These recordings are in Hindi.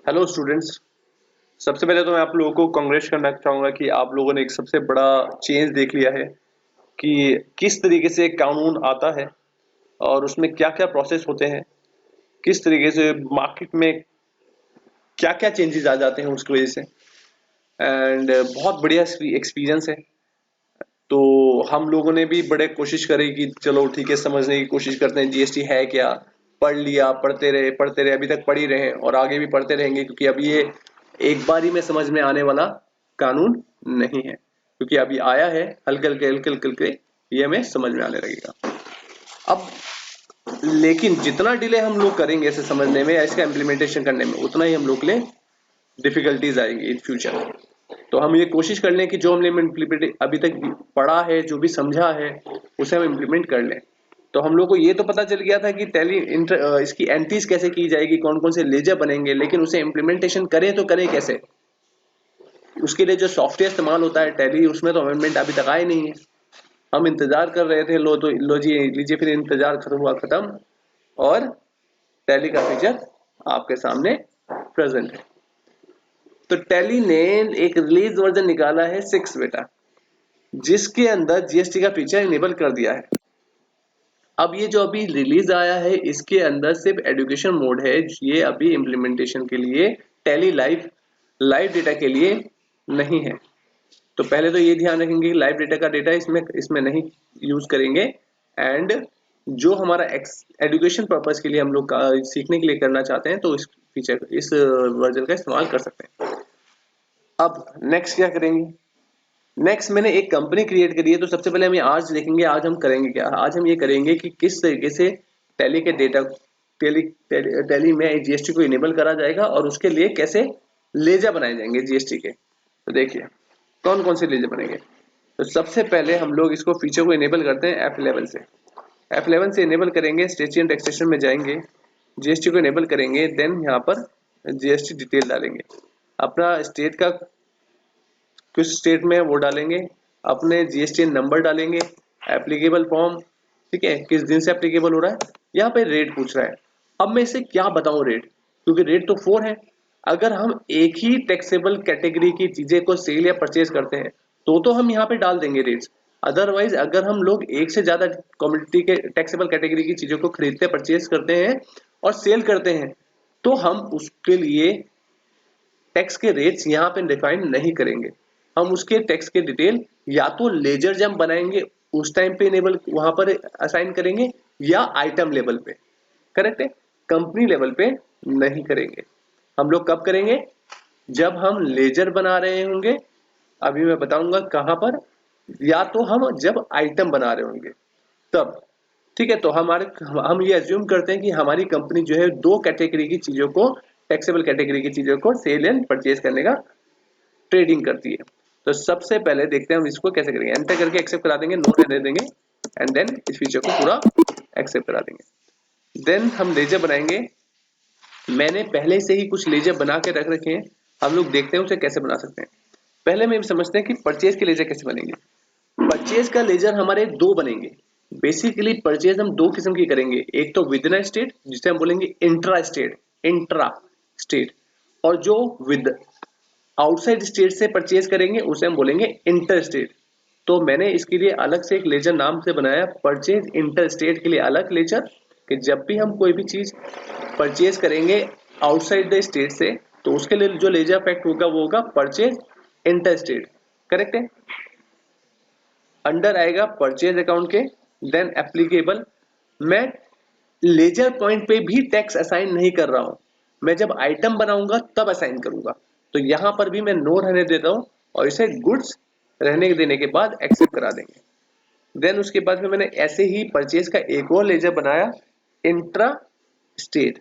Hello students. सबसे पहले तो मैं आप लोगों को कांग्रेस करना चाहूंगा कि आप लोगों ने एक सबसे बड़ा चेंज देख लिया है कि किस तरीके से एक कानून आता है और उसमें क्या-क्या प्रोसेस होते हैं, किस तरीके से मार्केट में क्या-क्या चेंजेस आ जाते हैं उसकी वजह से। एंड बहुत बढ़िया एक्सपीरियंस है। तो हम लोगों ने भी बड़े कोशिश करी कि चलो ठीक है, समझने की कोशिश करते हैं जीएसटी है क्या। पढ़ लिया, पढ़ते रहे, अभी तक पढ़ ही रहे हैं और आगे भी पढ़ते रहेंगे, क्योंकि अभी ये एक बार ही में समझ में आने वाला कानून नहीं है, क्योंकि अभी आया है, हल्के हल्के ये हमें समझ में आने लगेगा। अब लेकिन जितना डिले हम लोग करेंगे इसे समझने में या इसका इम्प्लीमेंटेशन करने में, उतना ही हम लोग के लिए डिफिकल्टीज आएंगी इन फ्यूचर। तो हम ये कोशिश कर लें कि जो हमने अभी तक पढ़ा है, जो भी समझा है, उसे हम इम्प्लीमेंट कर लें। तो हम लोग को ये तो पता चल गया था कि इसकी एंट्रीज कैसे की जाएगी, कौन कौन से लेजर बनेंगे, लेकिन उसे इम्प्लीमेंटेशन करें तो करें कैसे। उसके लिए जो सॉफ्टवेयर इस्तेमाल होता है टैली, उसमें तो अमेंडमेंट अभी तक आए नहीं है। हम इंतजार कर रहे थे, लो जी लीजिए, फिर इंतजार खत्म हुआ खत्म, और टैली का फीचर आपके सामने प्रेजेंट है। तो टैली ने एक रिलीज वर्जन निकाला है 6 बेटा, जिसके अंदर जीएसटी का फीचर इनेबल कर दिया है। अब ये जो अभी रिलीज आया है, इसके अंदर सिर्फ एजुकेशन मोड है, ये अभी इम्प्लीमेंटेशन के लिए टैली लाइव डेटा के लिए नहीं है। तो पहले तो ये ध्यान रखेंगे कि लाइव डेटा का डेटा इसमें नहीं यूज करेंगे। एंड जो हमारा एजुकेशन पर्पस के लिए हम लोग सीखने के लिए करना चाहते हैं, तो इस वर्जन का इस्तेमाल कर सकते हैं। अब नेक्स्ट क्या करेंगे? नेक्स्ट मैंने एक कंपनी क्रिएट करी है, तो सबसे पहले हम ये आज देखेंगे, आज हम करेंगे क्या। आज हम ये करेंगे कि किस तरीके से टैली के डेटा टैली में जीएसटी को इनेबल करा जाएगा और उसके लिए कैसे लेजर बनाए जाएंगे जीएसटी के। तो देखिए कौन कौन से लेजर बनेंगे। तो सबसे पहले हम लोग इसको फीचर को इनेबल करते हैं F11 से। F11 से इनेबल करेंगे, स्टेट एंड टैक्सेशन में जाएंगे, जीएसटी को इनेबल करेंगे, देन यहाँ पर जीएसटी डिटेल डालेंगे, अपना स्टेट का किस स्टेट में वो डालेंगे, अपने जीएसटी नंबर डालेंगे, एप्लीकेबल फॉर्म, ठीक है, किस दिन से एप्लीकेबल हो रहा है। यहाँ पे रेट पूछ रहा है। अब मैं इसे क्या बताऊं रेट, क्योंकि रेट तो 4 है। अगर हम एक ही टैक्सेबल कैटेगरी की चीजें को सेल या परचेज करते हैं तो हम यहाँ पे डाल देंगे रेट्स। अदरवाइज अगर हम लोग एक से ज्यादा कम्युनिटी के टैक्सेबल कैटेगरी की चीजों को खरीदते परचेज करते हैं और सेल करते हैं, तो हम उसके लिए टैक्स के रेट्स यहाँ पे डिफाइन नहीं करेंगे। हम उसके टैक्स के डिटेल या तो लेजर जब बनाएंगे उस टाइम पे इनेबल वहां पर असाइन करेंगे, या आइटम लेवल पे, करेक्ट है, कंपनी लेवल पे नहीं करेंगे। हम लोग कब करेंगे? जब हम लेजर बना रहे होंगे, अभी मैं बताऊंगा कहां पर, या तो हम जब आइटम बना रहे होंगे तब। ठीक है, तो हम ये अज्यूम करते हैं कि हमारी कंपनी जो है दो कैटेगरी की चीजों को, टैक्सेबल कैटेगरी की चीजों को सेल एंड परचेज करने का ट्रेडिंग करती है। तो सबसे पहले देखते हैं हम इसको कैसे करेंगे। एंटर करके एक्सेप्ट करा देंगे, नो रहने देंगे, एंड देन इस फीचर को पूरा एक्सेप्ट करा देंगे। देन हम लेजर बनाएंगे। मैंने पहले से ही कुछ लेजर बना के रख रखे हैं, हम लोग देखते हैं उसे कैसे बना सकते हैं। पहले हम ये समझते हैं कि परचेज के लेजर कैसे बनेंगे। परचेज का लेजर हमारे दो बनेंगे। बेसिकली परचेज हम दो किस्म की करेंगे, एक तो विद इन स्टेट जिसे हम बोलेंगे इंट्रा स्टेट, और जो विद आउटसाइड स्टेट से परचेज करेंगे उसे हम बोलेंगे इंटर स्टेट। तो मैंने इसके लिए अलग से एक लेजर नाम से बनाया, परचेज इंटर स्टेट के लिए अलग लेजर, कि जब भी हम कोई भी चीज परचेज करेंगे आउटसाइड द स्टेट से, तो उसके लिए जो लेजर इफेक्ट होगा वो होगा परचेज इंटर स्टेट, करेक्ट है। अंडर आएगा परचेज अकाउंट के, देन एप्लीकेबल। मैं लेजर पॉइंट पे भी टैक्स असाइन नहीं कर रहा हूं, मैं जब आइटम बनाऊंगा तब असाइन करूंगा। तो यहां पर भी मैं नो रहने देता हूं और इसे गुड्स रहने देने के बाद एक्सेप्ट करा देंगे। देन उसके बाद में मैंने ऐसे ही परचेज का एक और लेजर बनाया, इंट्रा स्टेट।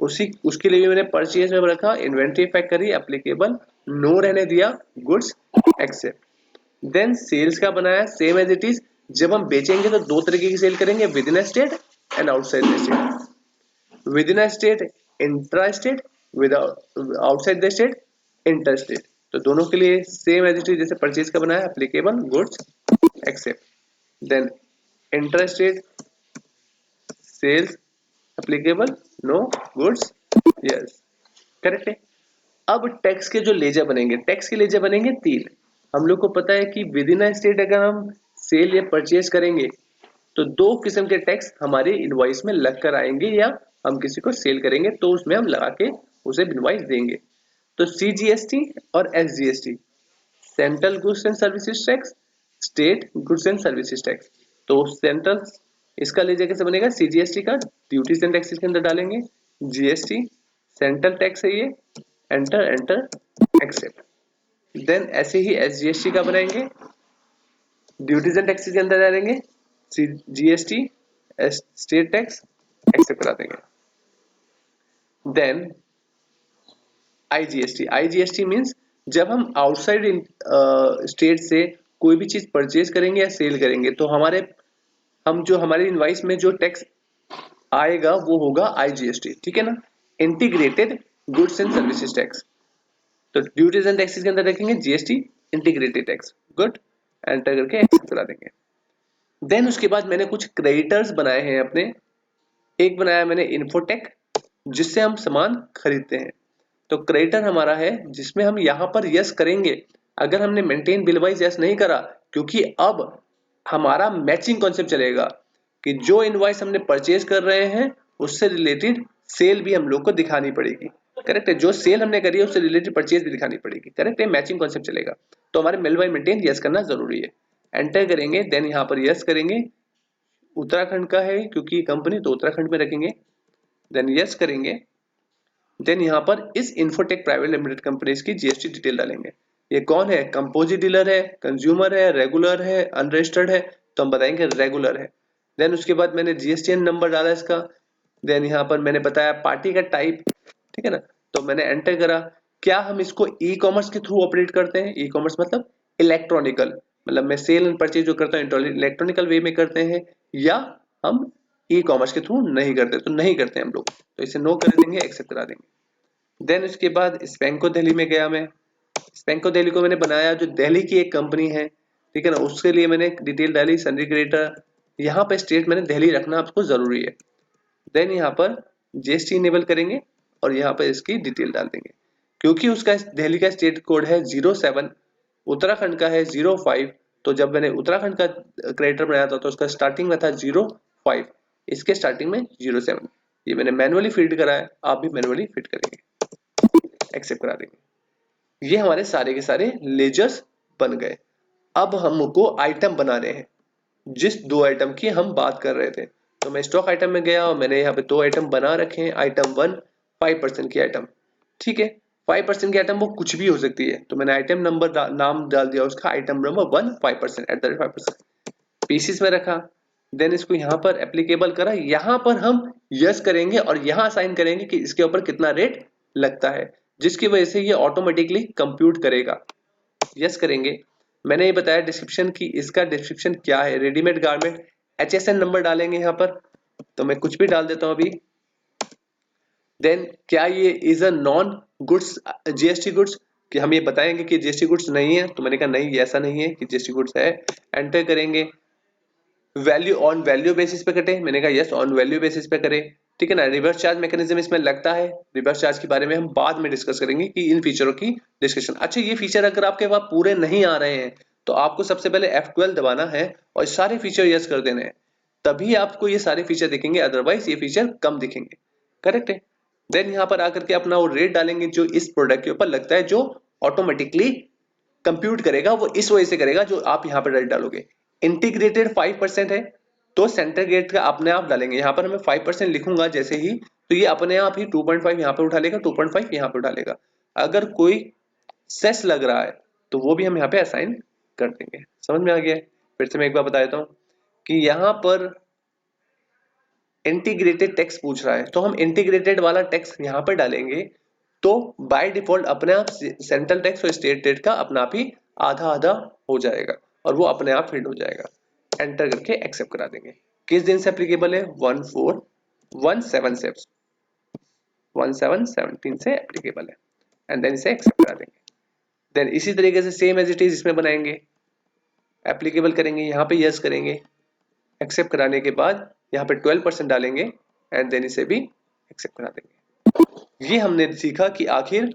उसके लिए मैंने परचेज में रखा, इन्वेंट्री इफेक्ट करी, एप्लीकेबल, नो रहने दिया, गुड्स एक्सेप्ट। देन सेल्स का बनाया, सेम एज इट इज। जब हम बेचेंगे तो दो तरीके की सेल करेंगे, within state and outside the state. Within state intra state, with outside the state inter state. तो दोनों के लिए सेम एज इट इज, जैसे परचेज का बनाया, applicable, goods except. Then inter state, sales, applicable, no, goods, yes, correct है। अब टैक्स के जो लेजर बनेंगे, टैक्स के लेजर बनेंगे 3। हम लोग को पता है कि विद इन अ स्टेट अगर हम सेल या परचेज करेंगे तो 2 किस्म के टैक्स हमारे इनवॉइस में लग कर आएंगे, या हम किसी को सेल करेंगे तो उसमें हम लगा के उसे इनवॉइस देंगे। तो CGST और SGST, central goods and services tax, state goods and services tax. तो सेंट्रल इसका लेजर कैसे बनेगा, CGST का ड्यूटीज एंड टैक्सेस के अंदर डालेंगे, GST सेंट्रल टैक्स है ये, एंटर एंटर एक्सेप्ट। देन ऐसे ही SGST का बनाएंगे, ड्यूटीज एंड टैक्सेस के अंदर डालेंगे, GST स्टेट टैक्स, एक्सेप्ट करा देंगे। देन IGST मींस जब हम आउटसाइड स्टेट से कोई भी चीज परचेज करेंगे या सेल करेंगे तो हमारे इनवाइस में जो टैक्स आएगा वो होगा IGST, ठीक है ना, integrated goods and services tax. तो ड्यूटीज एंड टैक्सेस के अंदर रखेंगे GST integrated tax, good, enter करके एक्सेप्ट करा देंगे। देन उसके बाद मैंने कुछ क्रेडिटर्स बनाए हैं अपने। एक बनाया मैंने इन्फोटेक, जिससे हम सामान खरीदते हैं। तो क्रेडिटर हमारा है जिसमें हम यहाँ पर यस करेंगे अगर हमने मेंटेन बिल वाइज यस नहीं करा, क्योंकि अब हमारा मैचिंग कॉन्सेप्ट चलेगा कि जो इनवॉइस हमने परचेज कर रहे हैं उससे रिलेटेड सेल भी हम लोग को दिखानी पड़ेगी। करेक्ट है, जो सेल हमने करी है उससे रिलेटेड परचेज भी दिखानी पड़ेगी। करेक्ट है, मैचिंग कॉन्सेप्ट चलेगा। तो हमारे बिल वाइज मेंटेन यस करना जरूरी है। एंटर करेंगे, देन यहाँ पर यस करेंगे। उत्तराखंड का है क्योंकि कंपनी, तो उत्तराखंड में रखेंगे। देन यस करेंगे। देन यहाँ पर इस इन्फोटेक प्राइवेट लिमिटेड कंपनीज की GST डिटेल डालेंगे। ये कौन है, कंपोजिट डीलर है, कंज्यूमर है, रेगुलर है, अनरजिस्टर्ड है, तो हम बताएंगे रेगुलर है। देन उसके बाद मैंने GSTN नंबर डाला इसका। देन यहाँ पर मैंने बताया पार्टी का टाइप, ठीक है ना, तो मैंने एंटर करा। क्या हम इसको ई-कॉमर्स के थ्रू ऑपरेट करते हैं, ई-कॉमर्स मतलब इलेक्ट्रॉनिकल, मतलब मैं सेल एंड परचेज जो करता हूँ इलेक्ट्रॉनिकल वे में करते हैं, या हम ई-कॉमर्स के थ्रू नहीं करते, तो नहीं करते हम लोग, तो इसे नो कर देंगे, एक्सेप्ट करा देंगे। देन उसके बाद स्पेंको दिल्ली में गया मैं। स्पेंको दिल्ली को मैंने बनाया, जो दिल्ली की एक कंपनी है, ठीक है ना, उसके लिए मैंने डिटेल डाली सन्नी क्रिएटर। यहाँ पे स्टेट मैंने दिल्ली रखना आपको जरूरी है। देन यहाँ पर GST इनेबल करेंगे और यहाँ पर इसकी डिटेल डाल देंगे। क्योंकि उसका दिल्ली का स्टेट कोड है 07, उत्तराखंड का है 05, तो जब मैंने उत्तराखंड का क्रिएटर बनाया था तो उसका स्टार्टिंग में था 05, इसके स्टार्टिंग में 07। ये मैंने मैनुअली फीड करा है, आप भी मैनुअली फीड करेंगे, एक्सेप्ट करा देंगे। ये हमारे सारे के सारे लेजर्स बन गए। अब हमको आइटम बनाने हैं, जिस 2 आइटम की हम बात कर रहे थे। तो मैं स्टॉक आइटम में गया और मैंने यहाँ पे 2 आइटम बना रखे हैं। आइटम 1 5% की आइटम, ठीक है, 5% की आइटम वो कुछ भी हो सकती है, तो मैंने आइटम नंबर नाम डाल दिया उसका, आइटम नंबर 1 5% @ 5% पीसीस में रखा। देन इसको यहाँ पर एप्लीकेबल करा, यहाँ पर हम यस करेंगे और यहाँ साइन करेंगे कि इसके ऊपर कितना रेट लगता है, जिसकी वजह से ये ऑटोमेटिकली कंप्यूट करेगा। यस करेंगे। मैंने ये बताया डिस्क्रिप्शन की, इसका डिस्क्रिप्शन क्या है, रेडीमेड गारमेंट, HSN नंबर डालेंगे यहाँ पर, तो मैं कुछ भी डाल देता हूँ अभी। देन क्या ये is a non goods GST goods, कि हम ये बताएंगे कि GST गुड्स नहीं है, तो मैंने कहा नहीं, ये ऐसा नहीं है कि GST गुड्स है। एंटर करेंगे। वैल्यू ऑन वैल्यू बेसिस पे कटे, मैंने कहा यस ऑन वैल्यू बेसिस पे करे, ठीक है ना। रिवर्स चार्ज मैकेनिज्म इसमें लगता है, रिवर्स चार्ज के बारे में हम बाद में डिस्कस करेंगे कि इन फीचरों की डिस्कशन। अच्छा, ये फीचर अगर आपके पास पूरे नहीं आ रहे हैं तो आपको सबसे पहले F12 दबाना है और सारे फीचर यस कर देने हैं, तभी आपको ये सारे फीचर दिखेंगे, अदरवाइज ये फीचर कम दिखेंगे। करेक्ट है। देन यहाँ पर आकर के अपना वो रेट डालेंगे जो इस प्रोडक्ट के ऊपर लगता है, जो ऑटोमेटिकली कंप्यूट करेगा, वो इस वजह से करेगा जो आप यहाँ पर रेट डालोगे। इंटीग्रेटेड 5% है, तो सेंटर गेट का अपने आप डालेंगे। यहाँ पर मैं 5% लिखूंगा जैसे ही, तो ये अपने आप ही 2.5 यहाँ पे उठा लेगा, 2.5 यहाँ पे उठा लेगा। अगर कोई सेस लग रहा है तो वो भी हम यहाँ पे असाइन कर देंगे। समझ में आ गया? फिर से मैं एक बार बता देता हूँ कि यहाँ पर इंटीग्रेटेड टैक्स पूछ रहा है, तो हम इंटीग्रेटेड वाला टैक्स यहाँ पर डालेंगे, तो बाय डिफॉल्ट अपने आप सेंट्रल टैक्स और स्टेट टैक्स का अपना आप ही आधा आधा हो जाएगा और वो अपने आप फिट हो जाएगा। एंटर करके एक्सेप्ट करा देंगे। किस दिन से एप्लीकेबल है? 1717 से एप्लीकेबल है, एंड देन इसे एक्सेप्ट करा देंगे। देन इसी तरीके से सेम एज इट इज इसमें बनाएंगे, एप्लीकेबल करेंगे, यहाँ पे यस करेंगे, एक्सेप्ट कराने के बाद यहाँ पे 12% डालेंगे एंड देन इसे भी एक्सेप्ट करा देंगे। ये हमने सीखा कि आखिर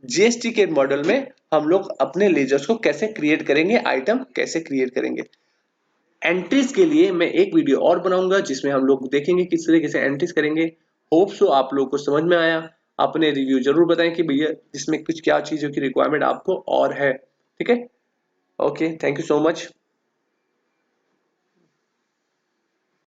जीएसटी के मॉडल में हम लोग अपने लेजर्स को कैसे क्रिएट करेंगे, आइटम कैसे क्रिएट करेंगे। एंट्रीज के लिए मैं एक वीडियो और बनाऊंगा जिसमें हम लोग देखेंगे किस तरीके से एंट्रीज करेंगे। होप सो आप लोगों को समझ में आया। अपने रिव्यू जरूर बताएं कि भैया इसमें कुछ क्या चीजों की रिक्वायरमेंट आपको और है। ठीक है, okay, thank you so much.